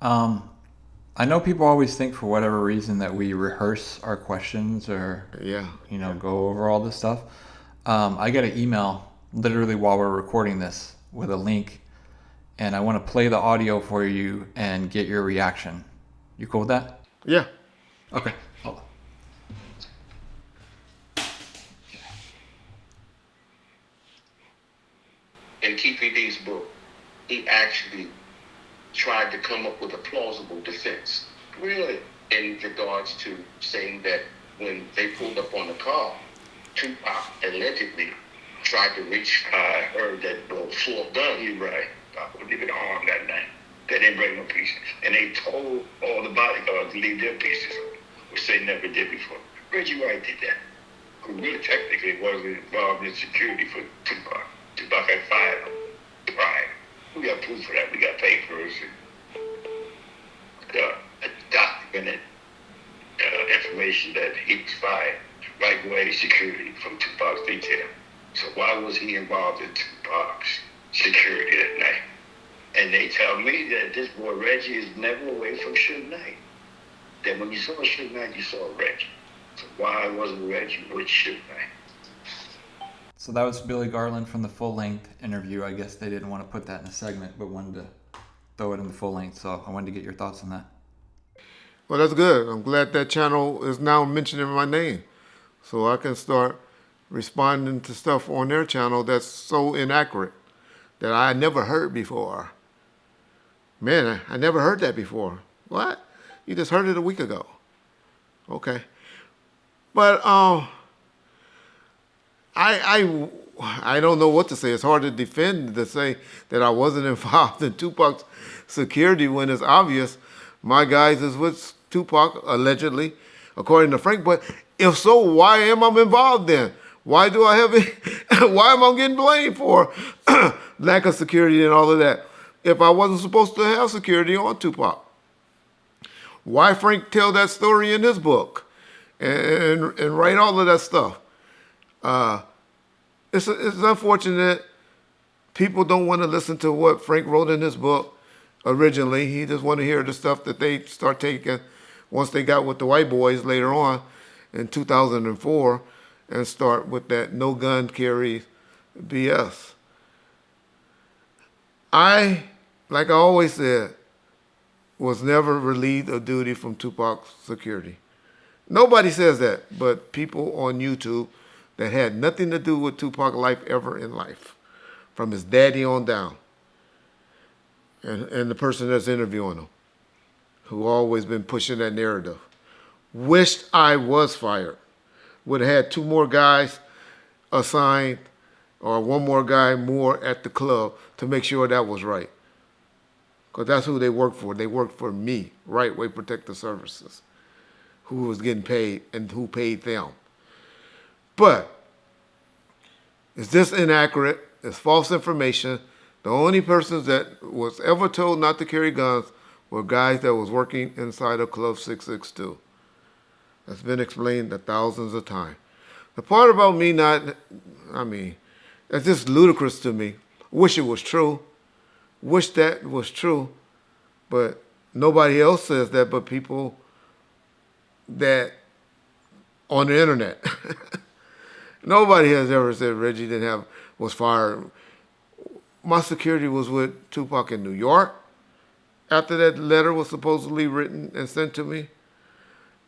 Um, I know people always think for whatever reason that we rehearse our questions or, Yeah, yeah. go over all this stuff. I get an email literally while we're recording this with a link, and I want to play the audio for you and get your reaction. You cool with that? Yeah. Okay. Hold on. In TPD's book, he actually tried to come up with a plausible defense. Really? In regards to saying that when they pulled up on the car, Tupac allegedly tried to reach. I heard that full gun. You're right. I wouldn't even arm that night. They didn't bring no pieces. And they told all the bodyguards to leave their pieces, which they never did before. Reggie Wright did that, who really technically wasn't involved in security for Tupac. Tupac had fired him. Right. We got proof for that. We got papers and documented information that he was fired right away security from Tupac's detail. So why was he involved in Tupac's security that night? And they tell me that this boy Reggie is never away from Suge Knight. That when you saw Suge Knight, you saw Reggie. So why wasn't Reggie with Suge Knight? So that was Billy Garland from the full length interview. I guess they didn't want to put that in a segment, but wanted to throw it in the full length. So I wanted to get your thoughts on that. Well, that's good. I'm glad that channel is now mentioning my name, so I can start responding to stuff on their channel that's so inaccurate that I never heard before. Man, I never heard that before. What? You just heard it a week ago. Okay. But I don't know what to say. It's hard to defend to say that I wasn't involved in Tupac's security when it's obvious my guys is with Tupac allegedly, according to Frank. But if so, why am I involved then? Why do I have it? Why am I getting blamed for lack of security and all of that if I wasn't supposed to have security on Tupac? Why Frank tell that story in his book and write all of that stuff? It's unfortunate people don't want to listen to what Frank wrote in his book originally. He just want to hear the stuff that they start taking once they got with the white boys later on in 2004 and start with that no gun carry BS. Like I always said, was never relieved of duty from Tupac's security. Nobody says that, but people on YouTube that had nothing to do with Tupac's life ever in life, from his daddy on down, and the person that's interviewing him, who always been pushing that narrative. Wished I was fired. Would have had two more guys assigned or one more guy more at the club to make sure that was right. Because that's who they work for. They work for me, Right Way Protective Services, who was getting paid and who paid them. But is this inaccurate? It's false information. The only persons that was ever told not to carry guns were guys that was working inside of Club 662. That's been explained thousands of times. The part about me not, it's just ludicrous to me. Wish it was true. Wish that was true. But nobody else says that but people that on the internet. Nobody has ever said Reggie was fired. My security was with Tupac in New York. After that letter was supposedly written and sent to me,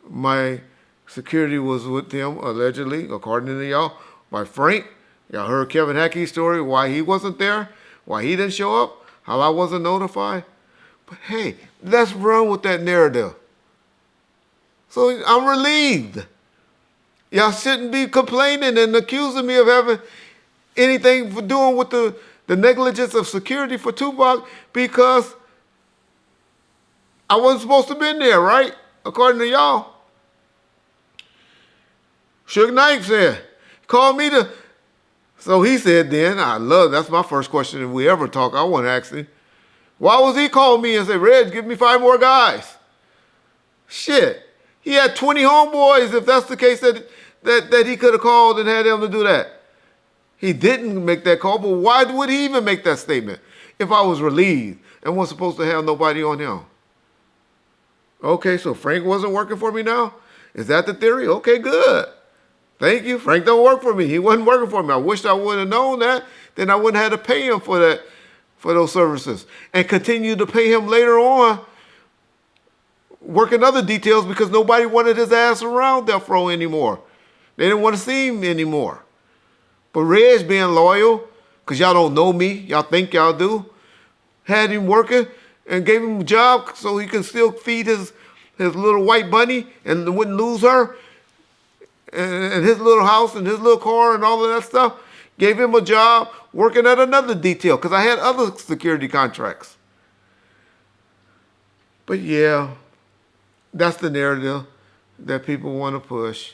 my security was with him, allegedly, according to y'all, by Frank. Y'all heard Kevin Hackey's story, why he wasn't there, why he didn't show up, how I wasn't notified. But hey, let's run with that narrative. So I'm relieved. Y'all shouldn't be complaining and accusing me of having anything for doing with the negligence of security for Tupac because I wasn't supposed to have been there, right? According to y'all. Suge Knight said, called me to... So he said then, that's my first question if we ever talk, I want to ask him. Why was he calling me and say, Reg, give me 5 more guys? Shit. He had 20 homeboys if that's the case that he could have called and had them to do that. He didn't make that call, but why would he even make that statement if I was relieved and wasn't supposed to have nobody on him? Okay, so Frank wasn't working for me now? Is that the theory? Okay, good. Thank you. Frank don't work for me. He wasn't working for me. I wish I would have known that. Then I wouldn't have to pay him for that, for those services. And continue to pay him later on, working other details because nobody wanted his ass around Death Row anymore. They didn't want to see him anymore. But Reg being loyal, because y'all don't know me, y'all think y'all do, had him working and gave him a job so he can still feed his little white bunny and wouldn't lose her, and his little house and his little car and all of that stuff. Gave him a job working at another detail because I had other security contracts. But yeah, that's the narrative that people want to push.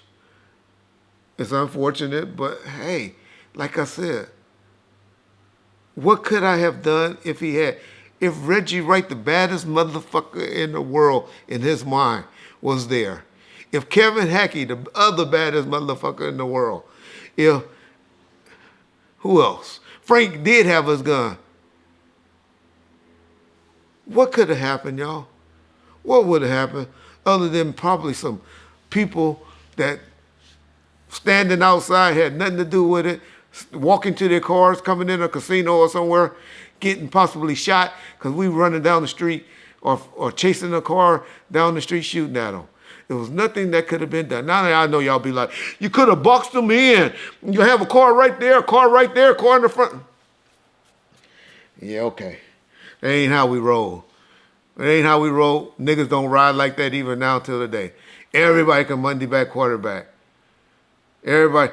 It's unfortunate, but hey, like I said, what could I have done if Reggie Wright, the baddest motherfucker in the world in his mind, was there? If Kevin Hackey, the other baddest motherfucker in the world, who else? Frank did have his gun. What could have happened, y'all? What would have happened other than probably some people that standing outside had nothing to do with it, walking to their cars, coming in a casino or somewhere, getting possibly shot because we were running down the street or chasing a car down the street shooting at them. There was nothing that could have been done. Now I know y'all be like, you could have boxed them in. You have a car right there, car right there, car in the front. Yeah, okay. That ain't how we roll. It ain't how we roll. Niggas don't ride like that even now till today. Everybody can Monday back quarterback. Everybody.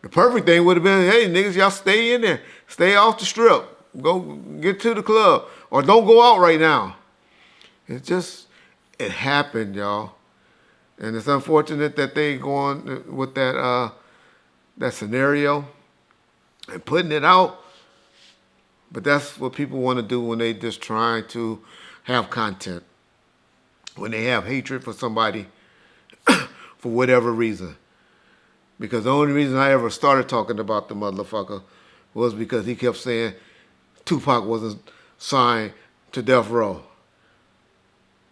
The perfect thing would have been, hey, niggas, y'all stay in there. Stay off the strip. Go get to the club. Or don't go out right now. It happened, y'all. And it's unfortunate that they going with that scenario and putting it out. But that's what people want to do when they just trying to have content. When they have hatred for somebody for whatever reason. Because the only reason I ever started talking about the motherfucker was because he kept saying Tupac wasn't signed to Death Row.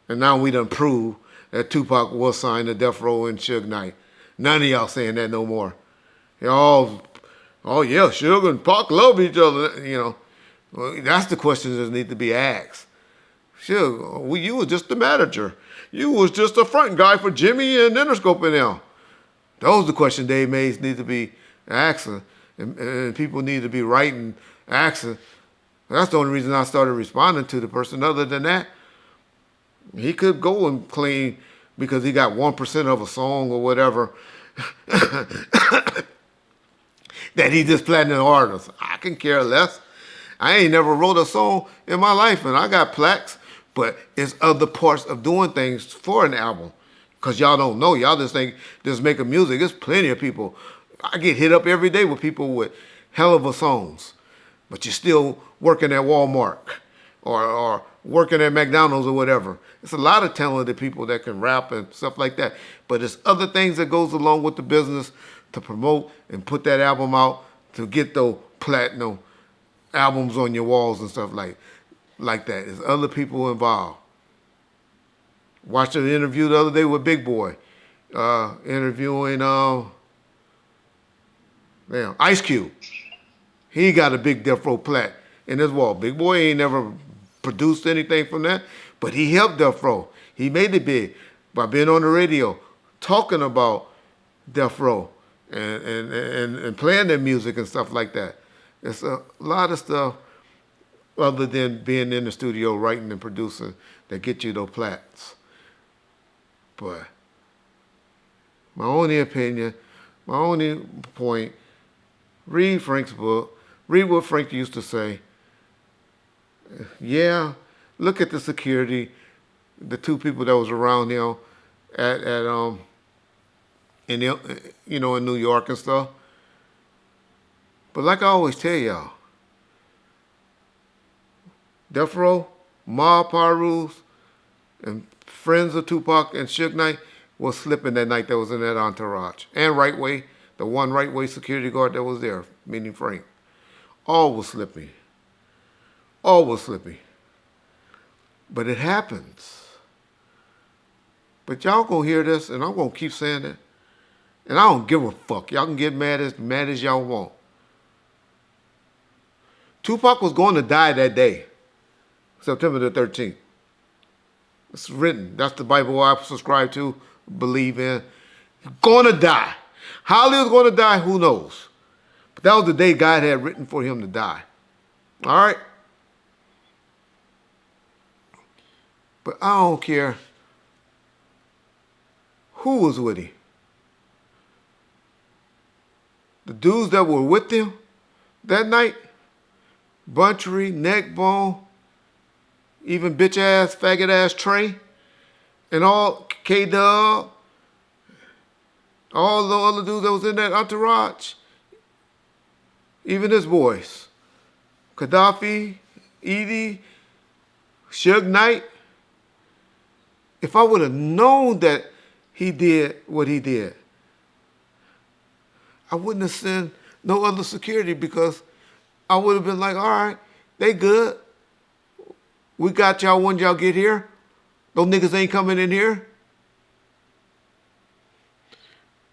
And now we done proved that Tupac was signed to Death Row and Suge Knight. None of y'all saying that no more. Y'all, oh yeah, Suge and Pac love each other, you know. Well, that's the questions that need to be asked. Suge, well, you was just the manager. You was just a front guy for Jimmy and Interscope and them. Those are the questions Dave Mays need to be asking. And people need to be writing, asking. That's the only reason I started responding to the person. Other than that, he could go and claim because he got 1% of a song or whatever that he just platinum artist. I can care less. I ain't never wrote a song in my life and I got plaques, but it's other parts of doing things for an album. Because y'all don't know. Y'all just think just making music. There's plenty of people. I get hit up every day with people with hell of a songs, but you're still working at Walmart or working at McDonald's or whatever. It's a lot of talented people that can rap and stuff like that. But there's other things that goes along with the business to promote and put that album out to get those platinum albums on your walls and stuff like that. There's other people involved. Watched an interview the other day with Big Boy, interviewing Ice Cube. He got a big Death Row plat in his wall. Big Boy ain't never produced anything from that, but he helped Death Row. He made it big by being on the radio, talking about Death Row and playing their music and stuff like that. It's a lot of stuff other than being in the studio writing and producing that get you those plats. But my only opinion, my only point, read Frank's book, read what Frank used to say. Yeah, look at the security, the two people that was around him in New York and stuff. But like I always tell y'all, Death Row, Mob Power Rules, and friends of Tupac and Suge Knight was slipping that night that was in that entourage. And Right Way, the one Right Way security guard that was there, meaning Frank. All was slipping. All was slipping. But it happens. But y'all gonna hear this, and I'm gonna keep saying it. And I don't give a fuck. Y'all can get mad as y'all want. Tupac was going to die that day, September the 13th. It's written. That's the Bible I subscribe to, believe in. He's going to die. How he was going to die, who knows? But that was the day God had written for him to die. All right? But I don't care who was with him. The dudes that were with him that night, Buntry, Neckbone, even bitch ass, faggot ass Trey, and all K-Dub, all the other dudes that was in that entourage, even his boys, Gaddafi, Edie, Suge Knight. If I would have known that he did what he did, I wouldn't have sent no other security, because I would have been like, all right, they good. We got y'all when y'all get here. Those niggas ain't coming in here.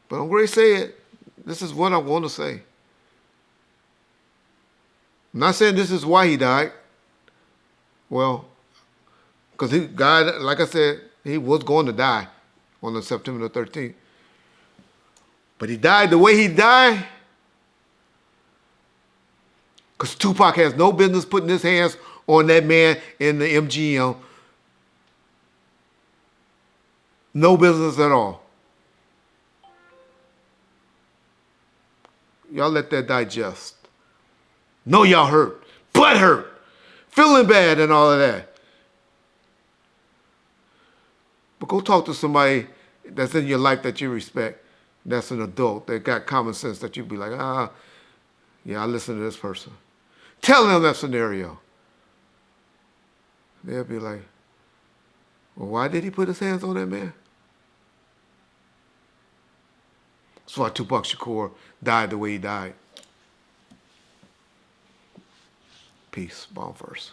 But I'm going to say it. This is what I want to say. I'm not saying this is why he died. Well, because God, like I said, he was going to die on the September the 13th. But he died the way he died because Tupac has no business putting his hands on that man in the MGM. No business at all. Y'all let that digest. Know y'all hurt, butt hurt, feeling bad and all of that. But go talk to somebody that's in your life that you respect, that's an adult, that got common sense, that you be like, yeah, I listen to this person. Tell them that scenario. They'll be like, well, why did he put his hands on that man? That's why Tupac Shakur died the way he died. Peace. Bomb first.